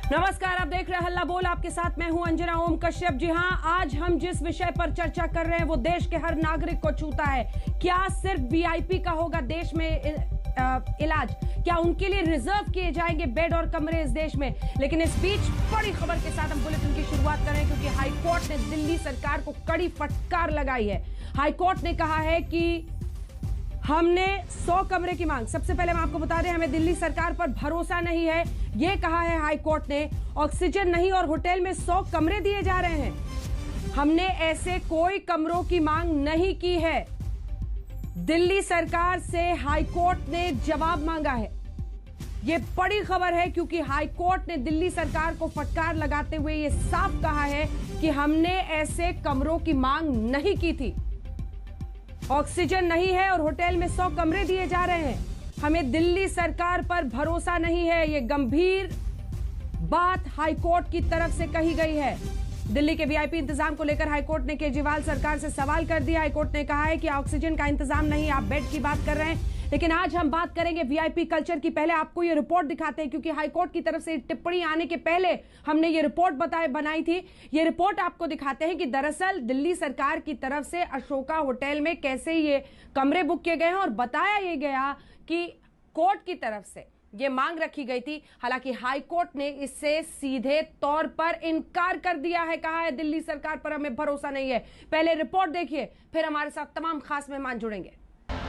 नमस्कार, आप देख रहे हैं हल्ला बोल। आपके साथ मैं हूं अंजना ओम कश्यप। जी हां, आज हम जिस विषय पर चर्चा कर रहे हैं वो देश के हर नागरिक को छूता है। क्या सिर्फ वीआईपी का होगा देश में इलाज? क्या उनके लिए रिजर्व किए जाएंगे बेड और कमरे इस देश में? लेकिन इस बीच बड़ी खबर के साथ हम बुलेटिन की शुरुआत कर रहे हैं, क्योंकि हाईकोर्ट ने दिल्ली सरकार को कड़ी फटकार लगाई है। हाईकोर्ट ने कहा है कि हमने 100 कमरे की मांग, सबसे पहले हम आपको बता दें, हमें दिल्ली सरकार पर भरोसा नहीं है, यह कहा है हाईकोर्ट ने। ऑक्सीजन नहीं और होटल में 100 कमरे दिए जा रहे हैं। हमने ऐसे कोई कमरों की मांग नहीं की है। दिल्ली सरकार से हाईकोर्ट ने जवाब मांगा है। यह बड़ी खबर है, क्योंकि हाईकोर्ट ने दिल्ली सरकार को फटकार लगाते हुए यह साफ कहा है कि हमने ऐसे कमरों की मांग नहीं की थी। ऑक्सीजन नहीं है और होटल में 100 कमरे दिए जा रहे हैं। हमें दिल्ली सरकार पर भरोसा नहीं है, यह गंभीर बात हाईकोर्ट की तरफ से कही गई है। दिल्ली के वीआईपी इंतजाम को लेकर हाईकोर्ट ने केजरीवाल सरकार से सवाल कर दिया। हाईकोर्ट ने कहा है कि ऑक्सीजन का इंतजाम नहीं, आप बेड की बात कर रहे हैं। लेकिन आज हम बात करेंगे वीआईपी कल्चर की। पहले आपको ये रिपोर्ट दिखाते हैं, क्योंकि हाईकोर्ट की तरफ से टिप्पणी आने के पहले हमने ये रिपोर्ट बनाई थी। ये रिपोर्ट आपको दिखाते हैं कि दरअसल दिल्ली सरकार की तरफ से अशोका होटल में कैसे ये कमरे बुक किए गए हैं, और बताया ये गया कि कोर्ट की तरफ से ये मांग रखी गई थी। हालांकि हाईकोर्ट ने इससे सीधे तौर पर इनकार कर दिया है। कहा है दिल्ली सरकार पर हमें भरोसा नहीं है। पहले रिपोर्ट देखिए, फिर हमारे साथ तमाम खास मेहमान जुड़ेंगे।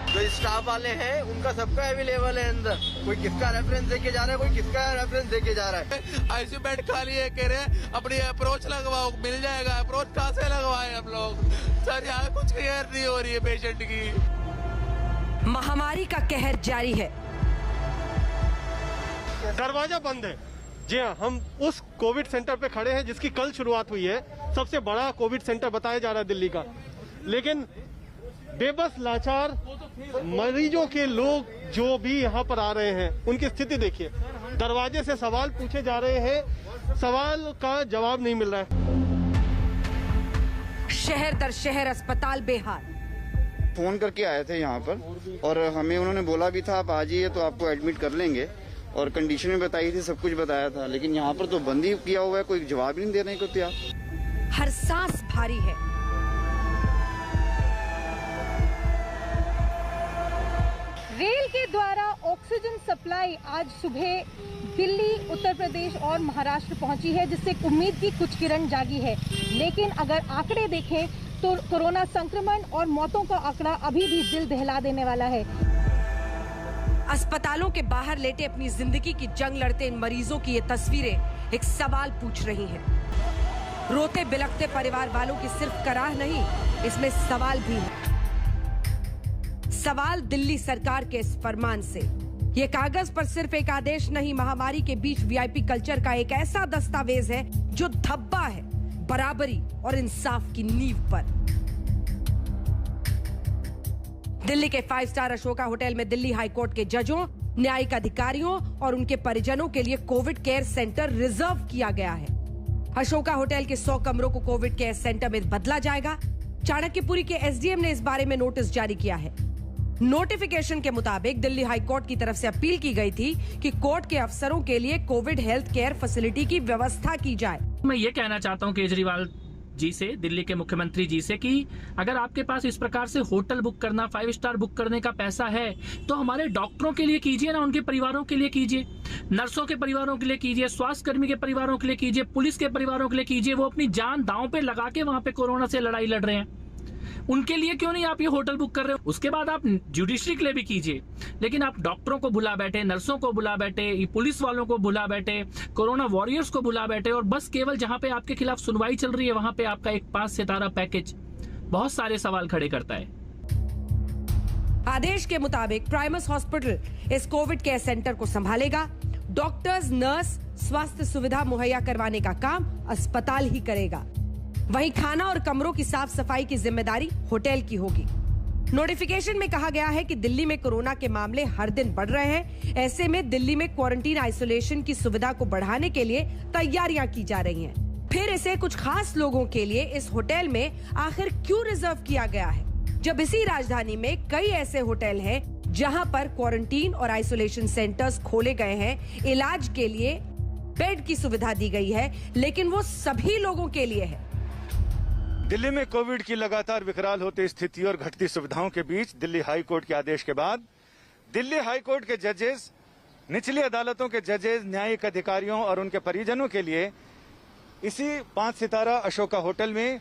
जो स्टाफ वाले हैं उनका सबका अवेलेबल है अंदर। कोई किसका रेफरेंस देके जा रहा है, कोई किसका रेफरेंस देके जा रहा है। आईसीयू बेड खाली है, कह रहे हैं अपनी अप्रोच लगवाओ, मिल जाएगा। अप्रोच कहाँ से लगवाए हम लोग? सर यहाँ कुछ केयर नहीं हो रही है पेशेंट की। महामारी का कहर जारी है। दरवाजा बंद है। जी हाँ, हम उस कोविड सेंटर पे खड़े हैं जिसकी कल शुरुआत हुई है। सबसे बड़ा कोविड सेंटर बताया जा रहा है दिल्ली का, लेकिन बेबस लाचार मरीजों के लोग जो भी यहाँ पर आ रहे हैं उनकी स्थिति देखिए। दरवाजे से सवाल पूछे जा रहे हैं, सवाल का जवाब नहीं मिल रहा है। शहर दर शहर अस्पताल बेहाल। फोन करके आए थे यहाँ पर, और हमें उन्होंने बोला भी था आप आ जाइए तो आपको एडमिट कर लेंगे, और कंडीशन भी बताई थी, सब कुछ बताया था। लेकिन यहाँ पर तो बंद ही किया हुआ है, कोई जवाब ही नहीं देने को तैयार। हर सांस भारी है। रेल के द्वारा ऑक्सीजन सप्लाई आज सुबह दिल्ली, उत्तर प्रदेश और महाराष्ट्र पहुंची है, जिससे उम्मीद की कुछ किरण जागी है। लेकिन अगर आंकड़े देखें तो कोरोना संक्रमण और मौतों का आंकड़ा अभी भी दिल दहला देने वाला है। अस्पतालों के बाहर लेटे अपनी जिंदगी की जंग लड़ते इन मरीजों की ये तस्वीरें एक सवाल पूछ रही हैं। रोते बिलखते परिवार वालों की सिर्फ कराह नहीं, इसमें सवाल भी है। सवाल दिल्ली सरकार के इस फरमान से। ये कागज पर सिर्फ एक आदेश नहीं, महामारी के बीच वीआईपी कल्चर का एक ऐसा दस्तावेज है जो धब्बा है बराबरी और इंसाफ की नींव पर। दिल्ली के 5 स्टार अशोका होटल में दिल्ली हाईकोर्ट के जजों, न्यायिक अधिकारियों और उनके परिजनों के लिए कोविड केयर सेंटर रिजर्व किया गया है। अशोका होटल के 100 कमरों को कोविड केयर सेंटर में बदला जाएगा। चाणक्यपुरी के एसडीएम ने इस बारे में नोटिस जारी किया है। नोटिफिकेशन के मुताबिक दिल्ली हाईकोर्ट की तरफ से अपील की गई थी कि कोर्ट के अफसरों के लिए कोविड हेल्थ केयर फैसिलिटी की व्यवस्था की जाए। मैं ये कहना चाहता हूँ केजरीवाल जी से, दिल्ली के मुख्यमंत्री जी से, कि अगर आपके पास इस प्रकार से होटल बुक करना, 5 स्टार बुक करने का पैसा है तो हमारे डॉक्टरों के लिए कीजिए ना, उनके परिवारों के लिए कीजिए, नर्सों के परिवारों के लिए कीजिए, स्वास्थ्य कर्मी के परिवारों के लिए कीजिए, पुलिस के परिवारों के लिए कीजिए। वो अपनी जान दांव पे लगा के वहां पे कोरोना से लड़ाई लड़ रहे हैं, उनके लिए क्यों नहीं आप ये होटल बुक कर रहे हो? उसके बाद आप जुडिशरी के लिए भी कीजिए, लेकिन आप डॉक्टरों को बुला बैठे, नर्सों को बुला बैठे, पुलिस वालों को बुला बैठे, कोरोना वॉरियर्स को बुला बैठे, और बस केवल जहां पे आपके खिलाफ सुनवाई चल रही है वहां पे आपका एक 5 सितारा पैकेज बहुत सारे सवाल खड़े करता है। आदेश के मुताबिक प्राइमस हॉस्पिटल इस कोविड केयर सेंटर को संभालेगा। डॉक्टर्स, नर्स, स्वास्थ्य सुविधा मुहैया करवाने का काम अस्पताल ही करेगा। वहीं खाना और कमरों की साफ सफाई की जिम्मेदारी होटल की होगी। नोटिफिकेशन में कहा गया है कि दिल्ली में कोरोना के मामले हर दिन बढ़ रहे हैं। ऐसे में दिल्ली में क्वारंटीन आइसोलेशन की सुविधा को बढ़ाने के लिए तैयारियां की जा रही हैं। फिर इसे कुछ खास लोगों के लिए इस होटल में आखिर क्यों रिजर्व किया गया है, जब इसी राजधानी में कई ऐसे होटल हैं जहां पर क्वारंटीन और आइसोलेशन सेंटर्स खोले गए हैं इलाज के लिए बेड की सुविधा दी गई है, लेकिन वो सभी लोगों के लिए है। दिल्ली में कोविड की लगातार विकराल होती स्थिति और घटती सुविधाओं के बीच दिल्ली हाई कोर्ट के आदेश के बाद दिल्ली हाई कोर्ट के जजेस, निचली अदालतों के जजेस, न्यायिक अधिकारियों और उनके परिजनों के लिए इसी 5 सितारा अशोका होटल में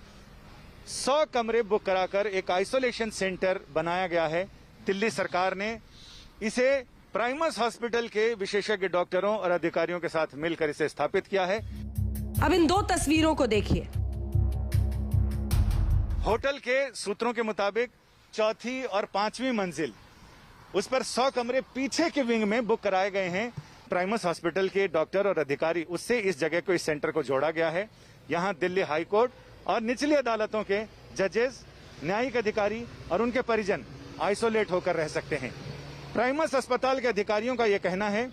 100 कमरे बुक कराकर एक आइसोलेशन सेंटर बनाया गया है। दिल्ली सरकार ने इसे प्राइमस हॉस्पिटल के विशेषज्ञ डॉक्टरों और अधिकारियों के साथ मिलकर इसे स्थापित किया है। अब इन 2 तस्वीरों को देखिए। होटल के सूत्रों के मुताबिक 4थी और 5वीं मंजिल, उस पर 100 कमरे पीछे के विंग में बुक कराए गए हैं। प्राइमस हॉस्पिटल के डॉक्टर और अधिकारी, उससे इस जगह को, इस सेंटर को जोड़ा गया है। यहां दिल्ली हाई कोर्ट और निचली अदालतों के जजेस, न्यायिक अधिकारी और उनके परिजन आइसोलेट होकर रह सकते हैं। प्राइमस अस्पताल के अधिकारियों का यह कहना है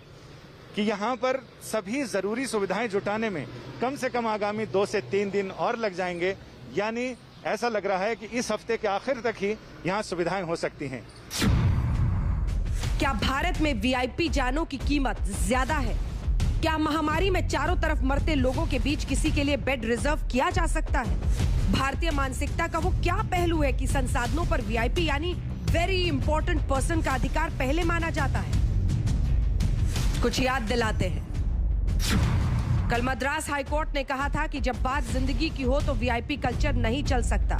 कि यहां पर सभी जरूरी सुविधाएं जुटाने में कम से कम आगामी 2 से 3 दिन और लग जाएंगे। यानी ऐसा लग रहा है कि इस हफ्ते के आखिर तक ही यहां सुविधाएं हो सकती हैं। क्या भारत में वीआईपी जानों की कीमत ज्यादा है? क्या महामारी में चारों तरफ मरते लोगों के बीच किसी के लिए बेड रिजर्व किया जा सकता है? भारतीय मानसिकता का वो क्या पहलू है कि संसाधनों पर वीआईपी यानी वेरी इंपॉर्टेंट पर्सन का अधिकार पहले माना जाता है? कुछ याद दिलाते हैं। कल मद्रास हाईकोर्ट ने कहा था कि जब बात जिंदगी की हो तो वीआईपी कल्चर नहीं चल सकता।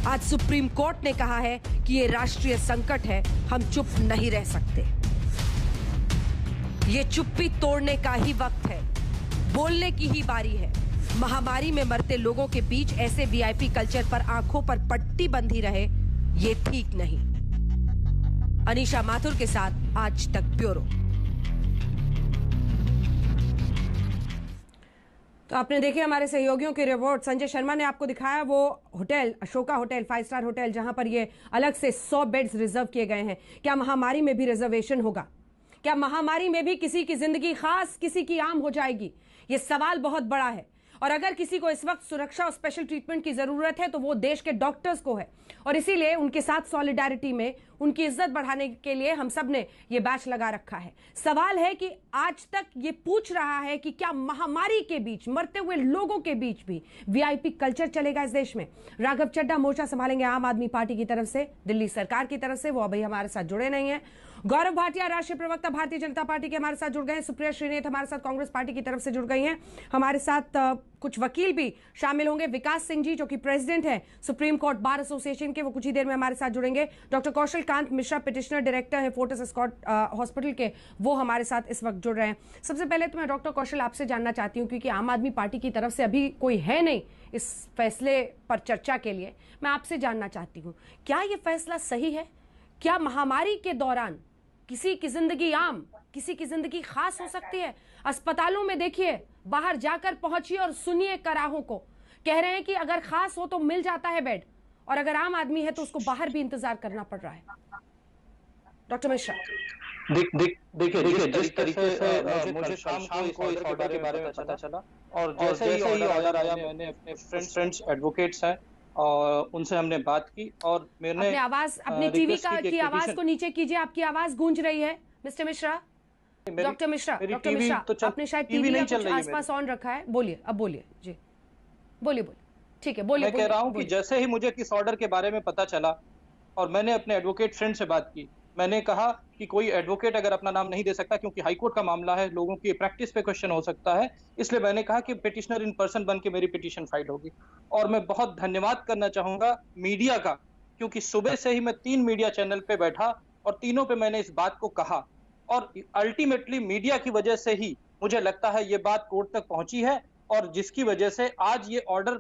आज सुप्रीम कोर्ट ने कहा है कि ये राष्ट्रीय संकट है, हम चुप नहीं रह सकते। ये चुप्पी तोड़ने का ही वक्त है, बोलने की ही बारी है। महामारी में मरते लोगों के बीच ऐसे वीआईपी कल्चर पर आंखों पर पट्टी बंधी रहे, ये ठीक नहीं। अनीशा माथुर के साथ आज तक ब्यूरो। तो आपने देखे हमारे सहयोगियों की रिपोर्ट। संजय शर्मा ने आपको दिखाया वो hotel, Ashoka hotel, 5 star hotel, जहां पर ये अलग से 100 बेड्स रिजर्व किए गए हैं। क्या महामारी में भी रिजर्वेशन होगा? क्या महामारी में भी किसी की जिंदगी खास, किसी की आम हो जाएगी? ये सवाल बहुत बड़ा है। और अगर किसी को इस वक्त सुरक्षा और स्पेशल ट्रीटमेंट की जरूरत है तो वो देश के डॉक्टर्स को है। और इसीलिए उनके साथ सॉलिडारिटी में उनकी इज्जत बढ़ाने के लिए हम सब ने ये बैच लगा रखा है। सवाल है कि आज तक ये पूछ रहा है कि क्या महामारी के बीच, मरते हुए लोगों के बीच भी वीआईपी कल्चर चलेगा इस देश में? राघव चड्ढा मोर्चा संभालेंगे आम आदमी पार्टी की तरफ से, दिल्ली सरकार की तरफ से, वो अभी हमारे साथ जुड़े नहीं है। गौरव भाटिया राष्ट्रीय प्रवक्ता भारतीय जनता पार्टी के हमारे साथ जुड़ गए हैं। सुप्रिया श्रीनेत हमारे साथ कांग्रेस पार्टी की तरफ से जुड़ गई हैं। हमारे साथ कुछ वकील भी शामिल होंगे। विकास सिंह जी जो कि प्रेसिडेंट हैं सुप्रीम कोर्ट बार एसोसिएशन के, वो कुछ ही देर में हमारे साथ जुड़ेंगे। डॉक्टर कौशल कांत मिश्रा पिटिशनर डायरेक्टर है फोर्टिस एस्कॉर्ट हॉस्पिटल के, वो हमारे साथ इस वक्त जुड़ रहे हैं। सबसे पहले तो मैं डॉक्टर कौशल आपसे जानना चाहती हूँ, क्योंकि आम आदमी पार्टी की तरफ से अभी कोई है नहीं इस फैसले पर चर्चा के लिए, मैं आपसे जानना चाहती हूँ क्या ये फैसला सही है? क्या महामारी के दौरान किसी की जिंदगी आम, किसी की जिंदगी खास हो सकती है? अस्पतालों में देखिए, बाहर जाकर पहुंचिए और सुनिए कराहों को, कह रहे हैं कि अगर खास हो तो मिल जाता है बेड, और अगर आम आदमी है तो उसको बाहर भी इंतजार करना पड़ रहा है। डॉक्टर मिश्रा, देखिए जिस तरीके से मुझे शाम को इस ऑर्डर के बारे में पता चला और जैसे ही ऑर्डर आया, मैंने अपने फ्रेंड्स एडवोकेट्स हैं और उनसे हमने बात की और मैंने अपनी आवाज, अपनी टीवी की आवाज को नीचे कीजिए, आपकी आवाज गूंज रही है मिस्टर मिश्रा। डॉक्टर मिश्रा, आपने शायद टीवी या कुछ आसपास ऑन रखा है। बोलिए, अब बोलिए जी, बोलिए ठीक है, बोलिए। मैं कह रहा हूँ कि जैसे ही मुझे किस ऑर्डर के बारे में पता चला और मैंने अपने एडवोकेट फ्रेंड से बात की, मैंने कहा कि कोई एडवोकेट अगर अपना नाम नहीं दे सकता क्योंकि हाईकोर्ट का मामला है, लोगों की प्रैक्टिस पे क्वेश्चन हो सकता है, इसलिए मैंने कहा कि पिटिशनर इन पर्सन बन के मेरी पिटीशन फाइल होगी। और मैं बहुत धन्यवाद करना चाहूंगा मीडिया का, क्योंकि सुबह से ही मैं 3 मीडिया चैनल पे बैठा और तीनों पे मैंने इस बात को कहा और अल्टीमेटली मीडिया की वजह से ही मुझे लगता है ये बात कोर्ट तक पहुंची है और जिसकी वजह से आज ये ऑर्डर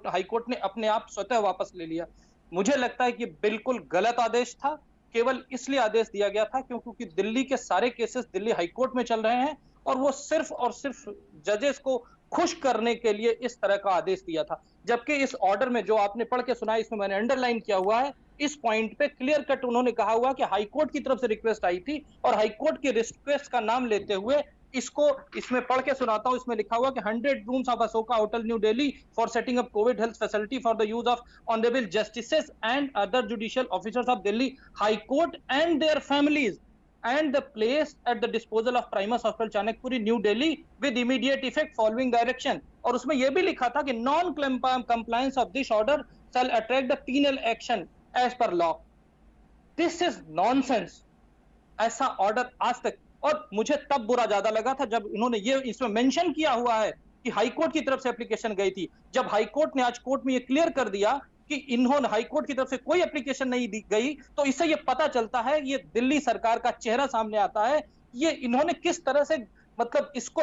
हाईकोर्ट ने अपने आप स्वतः वापस ले लिया। मुझे लगता है कि बिल्कुल गलत आदेश था, केवल इसलिए आदेश दिया गया था क्योंकि दिल्ली के सारे केसेस दिल्ली हाईकोर्ट में चल रहे हैं और वो सिर्फ और सिर्फ जजेस को खुश करने के लिए इस तरह का आदेश दिया था। जबकि इस ऑर्डर में जो आपने पढ़ के सुना, इसमें मैंने अंडरलाइन किया हुआ है, इस पॉइंट पे क्लियर कट उन्होंने कहा हुआ कि हाईकोर्ट की तरफ से रिक्वेस्ट आई थी और हाईकोर्ट की रिक्वेस्ट का नाम लेते हुए इसमें पढ़ के सुनाता हूं। इसमें लिखा हुआ कि 100 rooms of Ashoka hotel new Delhi for setting up Covid health facility for the use of honourable justices and other judicial officers of Delhi high court and their families and the placed at the disposal of Primus Hospital Chanakpuri, New Delhi with immediate effect following direction. और उसमें यह भी लिखा था कि non compliance of this order shall attract the penal action as per law. This is nonsense. ऐसा order आज तक, और मुझे तब बुरा ज्यादा लगा था जब इन्होंने ये इसमें मेंशन किया हुआ है कि हाईकोर्ट की तरफ से एप्लीकेशन गई थी। जब हाईकोर्ट ने आज कोर्ट में ये क्लियर कर दिया कि इन्होंने हाईकोर्ट की तरफ से कोई एप्लीकेशन नहीं दी गई, तो इससे ये पता चलता है, ये दिल्ली सरकार का चेहरा सामने आता है। ये इन्होंने किस तरह से, मतलब इसको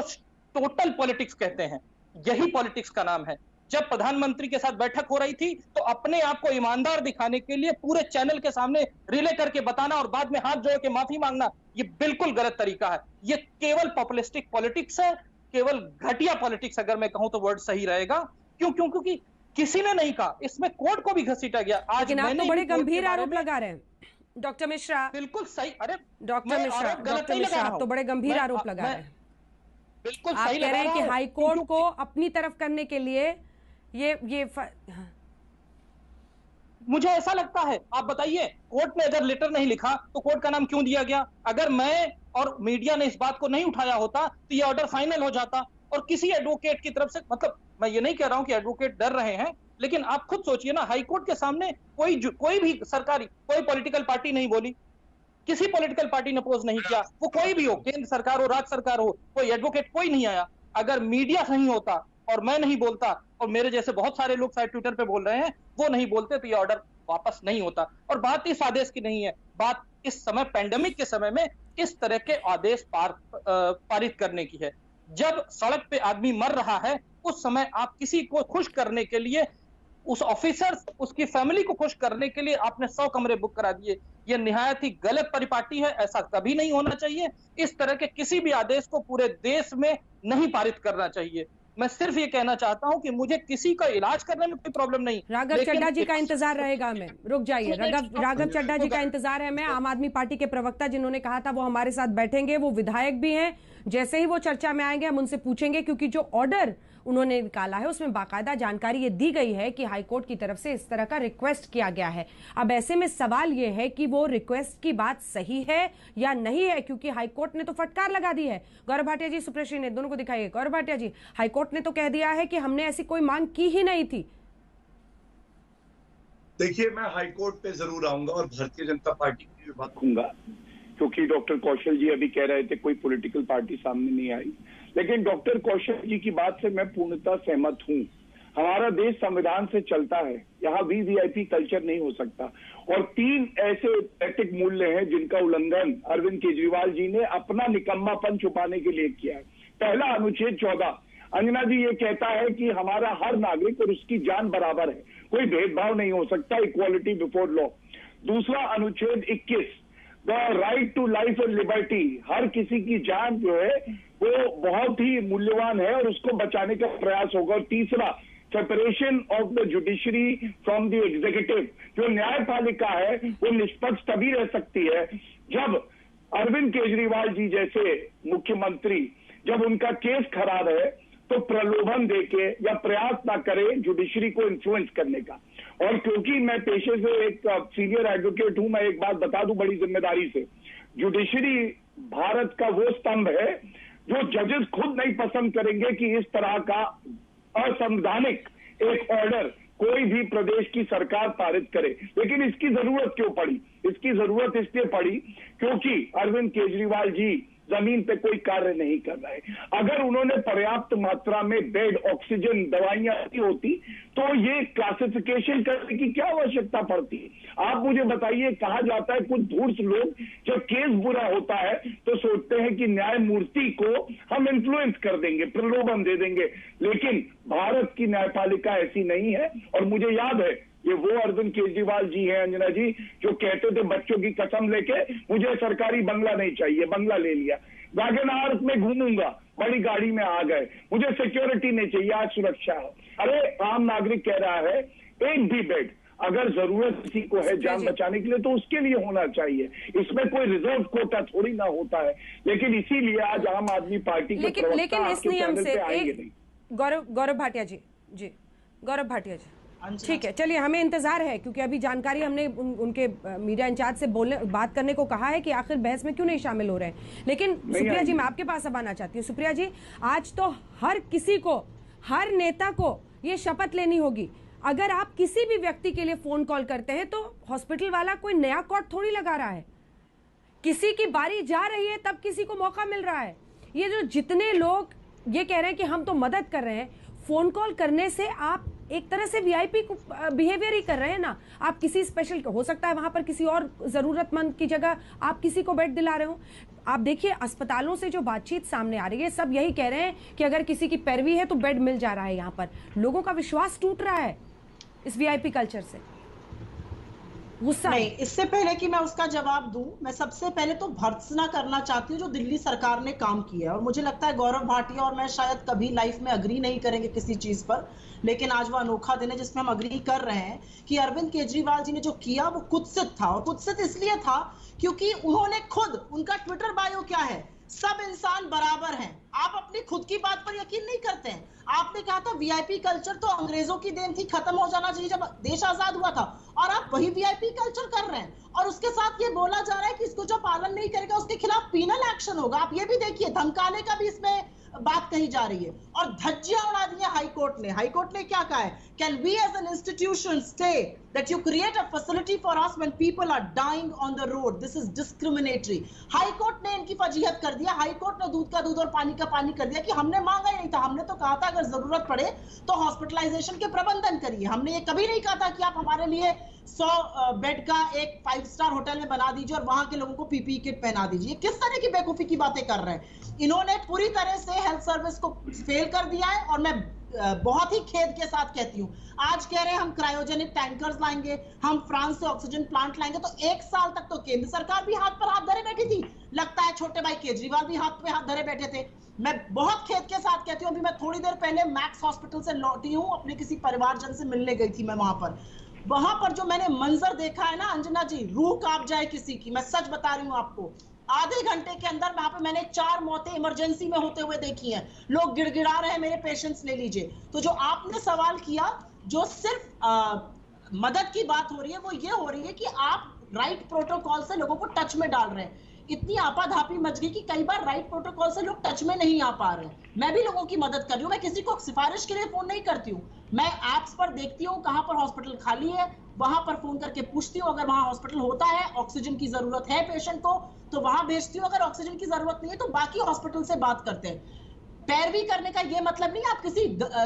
टोटल पॉलिटिक्स कहते हैं, यही पॉलिटिक्स का नाम है। जब प्रधानमंत्री के साथ बैठक हो रही थी तो अपने आप को ईमानदार दिखाने के लिए पूरे चैनल के सामने रिले करके बताना और बाद में हाथ जोड़ के माफी मांगना, ये बिल्कुल गलत तरीका है। ये केवल पॉपुलिस्टिक पॉलिटिक्स है, केवल घटिया पॉलिटिक्स अगर मैं कहूं तो वर्ड सही रहेगा। क्योंकि किसी ने नहीं कहा, इसमें कोर्ट को भी घसीटा गया। आज आप तो बड़े गंभीर आरोप लगा रहे हैं डॉक्टर मिश्रा। बिल्कुल सही। अरे डॉक्टर मिश्रा आप तो बड़े गंभीर आरोप लगा रहे हैं। बिल्कुल आप सही कह रहे हैं कि हाईकोर्ट को अपनी तरफ करने के लिए मुझे ऐसा लगता है, आप बताइए, कोर्ट ने अगर लेटर नहीं लिखा तो कोर्ट का नाम क्यों दिया गया? अगर मैं और मीडिया ने इस बात को नहीं उठाया होता तो ये ऑर्डर फाइनल हो जाता। और किसी एडवोकेट की तरफ से, मतलब मैं ये नहीं कह रहा हूं कि एडवोकेट डर रहे हैं, लेकिन आप खुद सोचिए ना, हाईकोर्ट के सामने कोई भी सरकारी, कोई पॉलिटिकल पार्टी नहीं बोली, किसी पॉलिटिकल पार्टी ने अपोज नहीं किया, वो कोई भी हो, केंद्र सरकार हो, राज्य सरकार हो, कोई एडवोकेट कोई नहीं आया। अगर मीडिया नहीं होता और मैं नहीं बोलता और मेरे जैसे बहुत सारे लोग शायद ट्विटर पे बोल रहे हैं, वो नहीं बोलते, तो ये ऑर्डर वापस नहीं होता। और बात इस आदेश की नहीं है, बात इस समय पैंडेमिक के समय में इस तरह के आदेश पारित करने की है। जब सड़क पे आदमी मर रहा है उस समय आप किसी को खुश करने के लिए, उस ऑफिसर, उसकी फैमिली को खुश करने के लिए आपने 100 कमरे बुक करा दिए। यह निहायत ही गलत परिपाटी है, ऐसा कभी नहीं होना चाहिए। इस तरह के किसी भी आदेश को पूरे देश में नहीं पारित करना चाहिए। मैं सिर्फ ये कहना चाहता हूं कि मुझे किसी का इलाज करने में कोई प्रॉब्लम नहीं। राघव चड्ढा जी का इंतजार रहेगा हमें, रुक जाइए। राघव चड्ढा जी का इंतजार है। मैं आम आदमी पार्टी के प्रवक्ता जिन्होंने कहा था वो हमारे साथ बैठेंगे, वो विधायक भी हैं। जैसे ही वो चर्चा में आएंगे हम उनसे पूछेंगे, क्योंकि जो ऑर्डर उन्होंने निकाला है उसमें बाकायदा जानकारी ये दी गई है कि हाईकोर्ट की तरफ से इस तरह का रिक्वेस्ट किया गया है। अब ऐसे में सवाल ये है कि वो रिक्वेस्ट की बात सही है या नहीं है, क्योंकि हाईकोर्ट ने तो फटकार लगा दी है। गौरव भाटिया जी, सुप्रेशी ने, दोनों को दिखाइए। गौरव भाटिया जी, हाईकोर्ट ने तो कह दिया है कि हमने ऐसी कोई मांग की ही नहीं थी। देखिए, मैं हाईकोर्ट पे जरूर आऊंगा और भारतीय जनता पार्टी की भी बात कहूंगा, क्योंकि डॉक्टर कौशल जी अभी कह रहे थे कोई पॉलिटिकल पार्टी सामने नहीं आई, लेकिन डॉक्टर कौशल जी की बात से मैं पूर्णतः सहमत हूं। हमारा देश संविधान से चलता है, यहाँ वीवीआईपी कल्चर नहीं हो सकता। और 3 ऐसे नैतिक मूल्य हैं जिनका उल्लंघन अरविंद केजरीवाल जी ने अपना निकम्मापन छुपाने के लिए किया है। पहला, अनुच्छेद 14। अंजना जी ये कहता है कि हमारा हर नागरिक और उसकी जान बराबर है, कोई भेदभाव नहीं हो सकता, इक्वालिटी बिफोर लॉ। दूसरा, अनुच्छेद 21, the right to life and liberty, हर किसी की जान जो है वो बहुत ही मूल्यवान है और उसको बचाने का प्रयास होगा। और तीसरा, separation of the judiciary from the executive, जो न्यायपालिका है वो निष्पक्ष तभी रह सकती है जब अरविंद केजरीवाल जी जैसे मुख्यमंत्री, जब उनका केस खराब है तो प्रलोभन देके या प्रयास ना करे जुडिशरी को इन्फ्लुएंस करने का। और क्योंकि मैं पेशे से एक सीनियर एडवोकेट हूं, मैं एक बात बता दूं बड़ी जिम्मेदारी से, जुडिशरी भारत का वो स्तंभ है जो जजेस खुद नहीं पसंद करेंगे कि इस तरह का असंवैधानिक एक ऑर्डर कोई भी प्रदेश की सरकार पारित करे। लेकिन इसकी जरूरत क्यों पड़ी? इसकी जरूरत इसलिए पड़ी क्योंकि अरविंद केजरीवाल जी जमीन पे कोई कार्य नहीं कर रहे। अगर उन्होंने पर्याप्त मात्रा में बेड, ऑक्सीजन, दवाइयां दी होती तो ये क्लासिफिकेशन करने की क्या आवश्यकता पड़ती? आप मुझे बताइए, कहा जाता है कुछ धूर्त लोग जब केस बुरा होता है तो सोचते हैं कि न्यायमूर्ति को हम इन्फ्लुएंस कर देंगे, प्रलोभन दे देंगे, लेकिन भारत की न्यायपालिका ऐसी नहीं है। और मुझे याद है ये वो अरविंद केजरीवाल जी हैं, अंजना जी, जो कहते थे बच्चों की कसम लेके मुझे सरकारी बंगला नहीं चाहिए, बंगला ले लिया, वैगन में घूमूंगा, बड़ी गाड़ी में आ गए, मुझे सिक्योरिटी नहीं चाहिए, आज सुरक्षा है। अरे आम नागरिक कह रहा है एक भी बेड अगर जरूरत किसी को है जान बचाने के लिए तो उसके लिए होना चाहिए, इसमें कोई रिजर्व कोटा थोड़ी ना होता है। लेकिन इसीलिए आज आम आदमी पार्टी के लेकिन इस नियम से गौरव भाटिया जी, गौरव भाटिया जी, ठीक है, चलिए, हमें इंतजार है क्योंकि अभी जानकारी हमने उनके मीडिया इंचार्ज से बात करने को कहा है कि आखिर बहस में क्यों नहीं शामिल हो रहे हैं। लेकिन सुप्रिया जी, मैं आपके पास अब आना चाहती हूँ। सुप्रिया जी, आज तो हर किसी को, हर नेता को ये शपथ लेनी होगी, अगर आप किसी भी व्यक्ति के लिए फोन कॉल करते हैं तो हॉस्पिटल वाला कोई नया कोड थोड़ी लगा रहा है। किसी की बारी जा रही है तब किसी को मौका मिल रहा है। ये जो जितने लोग ये कह रहे हैं कि हम तो मदद कर रहे हैं, फोन कॉल करने से आप एक तरह से वीआईपी को बिहेवियर ही कर रहे हैं ना। आप किसी स्पेशल, हो सकता है वहां पर किसी और जरूरतमंद की जगह आप किसी को बेड दिला रहे हो। आप देखिए, अस्पतालों से जो बातचीत सामने आ रही है, सब यही कह रहे हैं कि अगर किसी की पैरवी है तो बेड मिल जा रहा है। यहाँ पर लोगों का विश्वास टूट रहा है इस वीआईपी कल्चर से। गुस्सा नहीं, इससे पहले कि मैं उसका जवाब दूं, मैं सबसे पहले तो भर्त्सना करना चाहती हूँ जो दिल्ली सरकार ने काम किया है। और मुझे लगता है गौरव भाटिया और मैं शायद कभी लाइफ में अग्री नहीं करेंगे किसी चीज पर, लेकिन आज वो अनोखा दिन है जिसमें हम अग्री कर रहे हैं कि अरविंद केजरीवाल जी ने जो किया वो कुत्सित था। और कुत्सित इसलिए था क्योंकि उन्होंने खुद, उनका ट्विटर बायो क्या है, सब इंसान बराबर हैं। आप अपनी खुद की बात पर यकीन नहीं करते हैं। आपने कहा था वीआईपी कल्चर तो अंग्रेजों की देन थी, खत्म हो जाना चाहिए जब देश आजाद हुआ था, और आप वही वीआईपी कल्चर कर रहे हैं। और उसके साथ ये बोला जा रहा है कि इसको जो पालन नहीं करेगा उसके खिलाफ पीनल एक्शन होगा। आप ये भी देखिए, धमकाने का भी इसमें बात कही जा रही है। और धज्जियां उड़ा दी है हाईकोर्ट ने। हाईकोर्ट ने क्या कहा है, can we as an institution stay that you create a facility for us when people are dying on the road, this is discriminatory. High court ने इनकी फजीहत कर दिया। हाईकोर्ट ने दूध का दूध और पानी का पानी कर दिया कि हमने मांगा ही नहीं था। हमने तो कहा था अगर जरूरत पड़े तो हॉस्पिटलाइजेशन के प्रबंधन करिए। हमने ये कभी नहीं कहा था कि आप हमारे लिए 100 बेड का एक 5 स्टार होटल में बना दीजिए और वहां के लोगों को पीपीई किट पहना दीजिए। किस तरह की बेवकूफी की बातें कर रहे हैं। इन्होंने पूरी तरह से हेल्थ सर्विस को फेल कर दिया है। और मैं बहुत ही खेद के साथ कहती हूँ, आज कह रहे हैं हम क्रायोजेनिक टैंकर्स लाएंगे, हम फ्रांस से ऑक्सीजन प्लांट लाएंगे, तो 1 साल तक तो केंद्र सरकार भी हाथ पर हाथ धरे बैठी थी। लगता है छोटे भाई केजरीवाल भी हाथ पे हाथ धरे बैठे थे। मैं बहुत खेद के साथ कहती हूँ, अभी मैं थोड़ी देर पहले मैक्स हॉस्पिटल से लौटी हूँ, अपने किसी परिवारजन से मिलने गई थी मैं वहां पर जो मैंने मंजर देखा है ना अंजना जी, रूह कांप जाए किसी की। मैं सच बता रही हूँ आपको, आधे घंटे के अंदर वहां पे मैंने 4 मौतें इमरजेंसी में होते हुए देखी हैं। लोग गिड़गिड़ा रहे हैं, मेरे पेशेंट्स ले लीजिए। तो जो आपने सवाल किया, जो सिर्फ मदद की बात हो रही है, वो ये हो रही है कि आप राइट प्रोटोकॉल से लोगों को टच में डाल रहे हैं। इतनी आपाधापी मच गई कि कई बार राइट प्रोटोकॉल से लोग टच में नहीं आ पा रहे हैं। मैं भी लोगों की मदद कर रही हूँ। मैं किसी को सिफारिश के लिए फोन नहीं करती हूँ। मैं एप्स पर देखती हूँ कहाँ पर हॉस्पिटल खाली है, वहां पर फोन करके पूछती हूँ। अगर वहां हॉस्पिटल होता है, ऑक्सीजन की जरूरत है पेशेंट को, तो वहां भेजती हूँ। अगर ऑक्सीजन की जरूरत नहीं है तो बाकी हॉस्पिटल से बात करते हैं। पैरवी करने का ये मतलब नहीं आप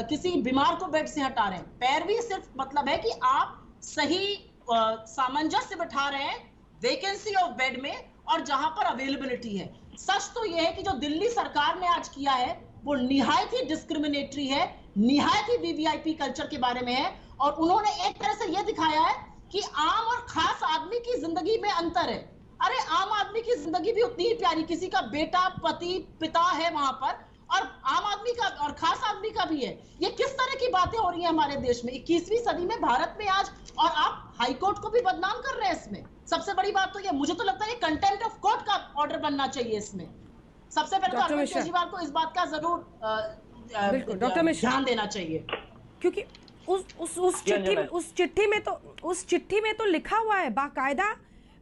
किसी बीमार को बेड से हटा रहे हैं। पैरवी सिर्फ मतलब है कि आप सही सामंजस्य बिठा रहे हैं वैकेंसी ऑफ बेड में और जहां पर अवेलेबिलिटी है। सच तो यह है कि जो दिल्ली सरकार ने आज किया है वो निहायत ही डिस्क्रिमिनेटरी है, निहायत ही वीवीआईपी कल्चर के बारे में है। और उन्होंने एक तरह से यह दिखाया है कि आम और खास आदमी की जिंदगी में अंतर है। अरे आम आदमी की जिंदगी भी उतनी ही प्यारी, किसी का बेटा, पति, पिता है वहां पर, और आम आदमी का और खास आदमी का भी है। ये किस तरह की बातें हो रही हैं हमारे देश में 21वीं सदी में, भारत में आज, और आप हाईकोर्ट को भी बदनाम कर रहे हैं इसमें। सबसे बड़ी बात तो ये, मुझे तो लगता है ये कंटेम्प्ट ऑफ कोर्ट का ऑर्डर बनना चाहिए इसमें। सबसे पहले तो अरविंद केजरीवाल को इस बात का जरूर ध्यान देना चाहिए, क्योंकि उस चिट्ठी में तो लिखा हुआ है बाकायदा।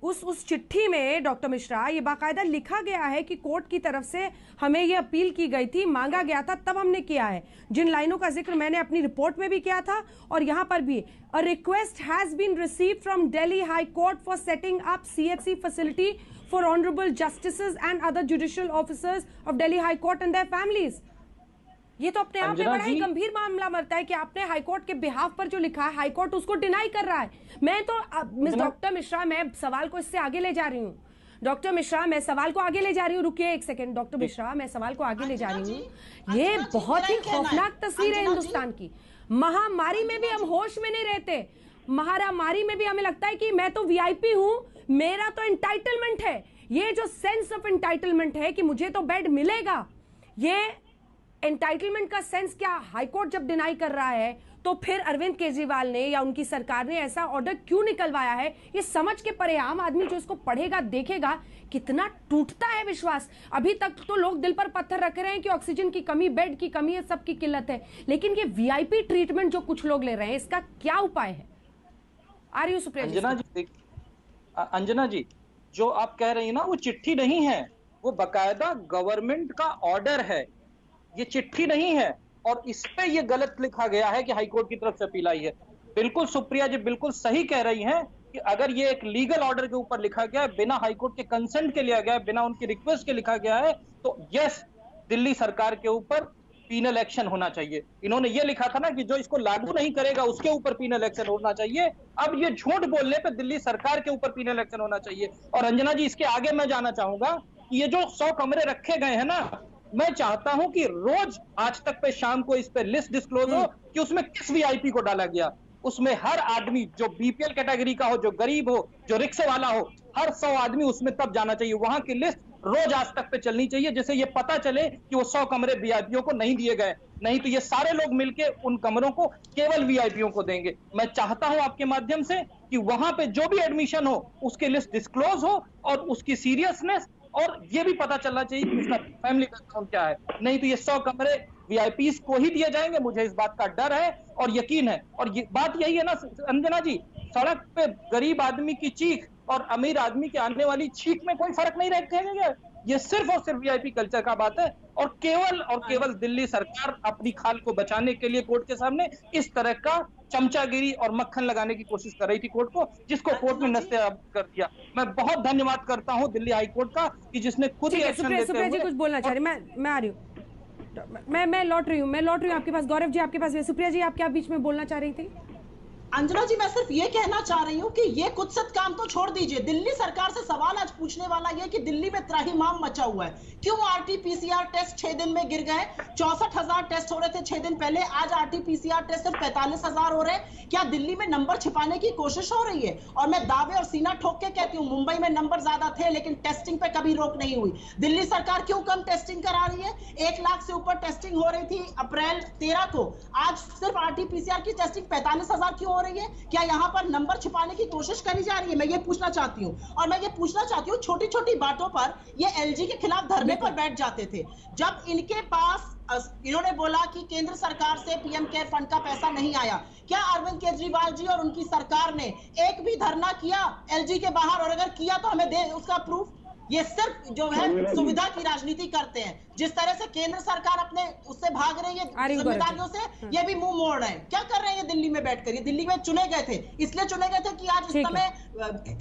उस चिट्ठी में डॉक्टर मिश्रा ये बाकायदा लिखा गया है कि कोर्ट की तरफ से हमें ये अपील की गई थी, मांगा गया था, तब हमने किया है। जिन लाइनों का जिक्र मैंने अपनी रिपोर्ट में भी किया था और यहाँ पर भी, a request has been received from Delhi high court for setting up CHC facility for honourable justices and other judicial officers of Delhi high court and their families. ये तो अपने आप में बड़ा ही गंभीर मामला मरता है कि आपने हाईकोर्ट के बिहाफ पर जो लिखा है, हाईकोर्ट उसको डिनाई कर रहा है। मैं तो डॉक्टर मिश्रा, मैं सवाल को इससे आगे ले जा रही हूँ। डॉक्टर मिश्रा, मैं सवाल को आगे ले जा रही हूँ। रुकिए एक सेकंड डॉक्टर मिश्रा, मैं सवाल को आगे ले जा रही हूँ। ये बहुत ही खौफनाक तस्वीर है हिंदुस्तान की। महामारी में भी हम होश में नहीं रहते। महामारी में भी हमें लगता है कि मैं तो VIP हूँ, मेरा तो एंटाइटलमेंट है। ये जो सेंस ऑफ एंटाइटलमेंट है कि मुझे तो बेड मिलेगा, ये एंटाइटलमेंट का सेंस क्या हाईकोर्ट जब डिनाई कर रहा है तो फिर अरविंद केजरीवाल ने या उनकी सरकार ने ऐसा ऑर्डर क्यों निकलवाया है? ये समझ के परे आम आदमी जो इसको पढ़ेगा देखेगा कितना टूटता है विश्वास। अभी तक तो लोग दिल पर पत्थर रख रहे हैं कि ऑक्सीजन की कमी, बेड की कमी है, सबकी किल्लत है, लेकिन ये वीआईपी ट्रीटमेंट जो कुछ लोग ले रहे हैं इसका क्या उपाय है? आर यू सुप्रिया जी? अंजना जी, जो आप कह रही है ना वो चिट्ठी नहीं है, वो बकायदा गवर्नमेंट का ऑर्डर है, ये चिट्ठी नहीं है। और इस पे ये गलत लिखा गया है कि हाईकोर्ट की तरफ से अपील आई है। बिल्कुल सुप्रिया जी बिल्कुल सही कह रही हैं कि अगर ये एक लीगल ऑर्डर के ऊपर लिखा गया है, बिना हाईकोर्ट के कंसेंट के लिया गया है, बिना उनकी रिक्वेस्ट के लिखा गया है, तो यस, दिल्ली सरकार के ऊपर पीनल एक्शन होना चाहिए। इन्होंने ये लिखा था ना कि जो इसको लागू नहीं करेगा उसके ऊपर पीनल एक्शन होना चाहिए। अब ये झूठ बोलने पे दिल्ली सरकार के ऊपर पीनल एक्शन होना चाहिए। और अंजना जी, इसके आगे मैं जाना चाहूंगा कि ये जो 100 कमरे रखे गए हैं ना, मैं चाहता हूं कि रोज आज तक पे शाम को इस पे लिस्ट डिस्क्लोज हो कि उसमें किस वीआईपी को डाला गया। उसमें हर आदमी जो बीपीएल कैटेगरी का हो, जो गरीब हो, जो रिक्शे वाला हो, हर 100 आदमी उसमें तब जाना चाहिए। वहां की लिस्ट रोज आज तक पे चलनी चाहिए, जिससे ये पता चले कि वो 100 कमरे वीआईपीओ को नहीं दिए गए। नहीं तो ये सारे लोग मिलके उन कमरों को केवल वीआईपीओ को देंगे। मैं चाहता हूं आपके माध्यम से कि वहां पे जो भी एडमिशन हो उसकी लिस्ट डिस्क्लोज हो और उसकी सीरियसनेस और ये भी पता चलना चाहिए कि उसका फैमिली बैकग्राउंड क्या है। नहीं तो ये 100 कमरे वीआईपीज को ही दिए जाएंगे, मुझे इस बात का डर है और यकीन है। और ये बात यही है ना अंजना जी, सड़क पे गरीब आदमी की चीख और अमीर आदमी के आने वाली चीख में कोई फर्क नहीं रखेगा। ये सिर्फ और सिर्फ वीआईपी कल्चर का बात है और केवल दिल्ली सरकार अपनी खाल को बचाने के लिए कोर्ट के सामने इस तरह का चमचागिरी और मक्खन लगाने की कोशिश कर रही थी कोर्ट को, जिसको कोर्ट ने नस्तेनाबूद कर दिया। मैं बहुत धन्यवाद करता हूं दिल्ली हाई कोर्ट का कि जिसने खुद ही एक्शन लेते हुए। जी कुछ बोलना चाह रही, मैं आ रही हूँ, मैं लौट रही हूँ आपके पास। गौरव जी आपके पास, सुप्रिया जी आप क्या बीच में बोलना चाह रही थी? अंजना जी, मैं सिर्फ ये कहना चाह रही हूँ कि ये कुत्सित काम तो छोड़ दीजिए। दिल्ली सरकार से सवाल आज पूछने वाला ये कि दिल्ली में त्राहिमाम मचा हुआ है, क्यों आरटीपीसीआर टेस्ट 6 दिन में गिर गए? 64,000 टेस्ट हो रहे थे 6 दिन पहले, आज आरटीपीसीआर टेस्ट सिर्फ 45,000 हो रहे हैं। क्या दिल्ली में नंबर छिपाने की कोशिश हो रही है? और मैं दावे और सीना ठोक के कहती हूँ, मुंबई में नंबर ज्यादा थे लेकिन टेस्टिंग पे कभी रोक नहीं हुई। दिल्ली सरकार क्यों कम टेस्टिंग करा रही है? 1 लाख से ऊपर टेस्टिंग हो रही थी अप्रैल 13 को, आज सिर्फ आरटीपीसीआर की टेस्टिंग 45,000 क्यों हो रही है? क्या यहाँ पर नंबर छिपाने की कोशिश करी जा रही है? मैं ये पूछना चाहती हूँ। और मैं ये पूछना चाहती हूँ, छोटी छोटी बातों पर ये एलजी के खिलाफ धरने पर बैठ जाते थे। जब इनके पास इन्होंने बोला कि केंद्र सरकार से पीएम केयर फंड का पैसा नहीं आया, क्या अरविंद केजरीवाल जी और उनकी सरकार ने एक भी धरना किया एलजी के बाहर? और अगर किया तो हमें दे उसका प्रूफ। ये सिर्फ जो है सुविधा की राजनीति करते हैं। जिस तरह से केंद्र सरकार अपने उससे भाग रही है जिम्मेदारियों से, ये भी मुंह मोड़ रहे हैं। क्या कर रहे हैं दिल्ली में बैठकर? ये दिल्ली में चुने गए थे, इसलिए चुने गए थे कि आज इस समय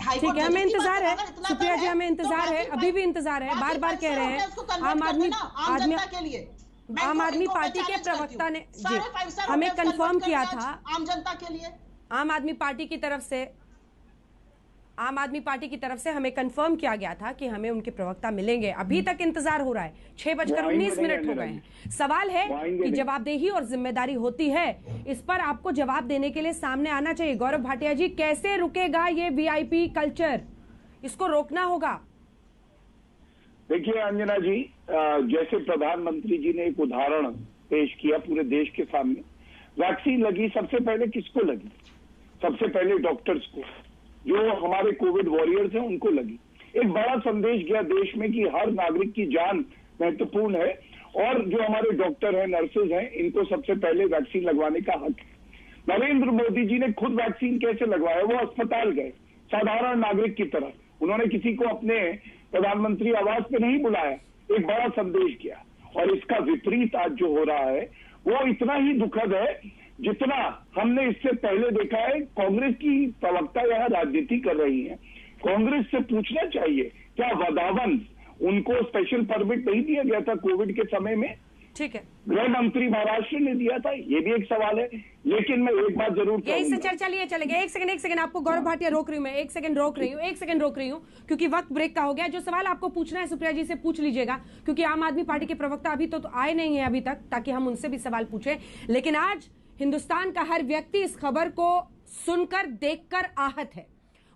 हाईकोर्ट में हमें इंतजार है। सुप्रिया जी हमें इंतजार है, अभी भी इंतजार है। बार बार कह रहे हैं आम आदमी पार्टी के प्रवक्ता ने हमें कंफर्म किया था, आम जनता के लिए आम आदमी पार्टी की तरफ से हमें कंफर्म किया गया था कि हमें उनके प्रवक्ता मिलेंगे। अभी तक इंतजार हो रहा है, 6:19 हो गए हैं। सवाल है कि जवाबदेही और जिम्मेदारी होती है, इस पर आपको जवाब देने के लिए सामने आना चाहिए। गौरव भाटिया जी, कैसे रुकेगा ये वीआईपी कल्चर? इसको रोकना होगा। देखिए अंजना जी, जैसे प्रधानमंत्री जी ने एक उदाहरण पेश किया पूरे देश के सामने, वैक्सीन लगी सबसे पहले किसको लगी? सबसे पहले डॉक्टर्स को, जो हमारे कोविड वॉरियर्स हैं उनको लगी। एक बड़ा संदेश गया देश में कि हर नागरिक की जान महत्वपूर्ण है और जो हमारे डॉक्टर हैं, नर्सेज हैं, इनको सबसे पहले वैक्सीन लगवाने का हक है। नरेंद्र मोदी जी ने खुद वैक्सीन कैसे लगवाया? वो अस्पताल गए साधारण नागरिक की तरह, उन्होंने किसी को अपने प्रधानमंत्री आवास पे नहीं बुलाया, एक बड़ा संदेश किया। और इसका विपरीत आज जो हो रहा है वो इतना ही दुखद है जितना हमने इससे पहले देखा है। कांग्रेस की प्रवक्ता यहाँ राजनीति कर रही हैं, कांग्रेस से पूछना चाहिए क्या वदावन उनको स्पेशल परमिट नहीं दिया गया था कोविड के समय में? ठीक है, गृह मंत्री महाराष्ट्र ने दिया था, ये भी एक सवाल है। लेकिन मैं एक बात जरूर यही से चर्चा लिए चलेंगे। एक सेकंड आपको गौरव भाटिया रोक रही हूँ मैं, एक सेकंड रोक रही हूँ क्योंकि वक्त ब्रेक का हो गया। जो सवाल आपको पूछना है सुप्रिया जी से पूछ लीजिएगा, क्योंकि आम आदमी पार्टी के प्रवक्ता अभी तो आए नहीं है अभी तक, ताकि हम उनसे भी सवाल पूछे। लेकिन आज हिंदुस्तान का हर व्यक्ति इस खबर को सुनकर देखकर आहत है।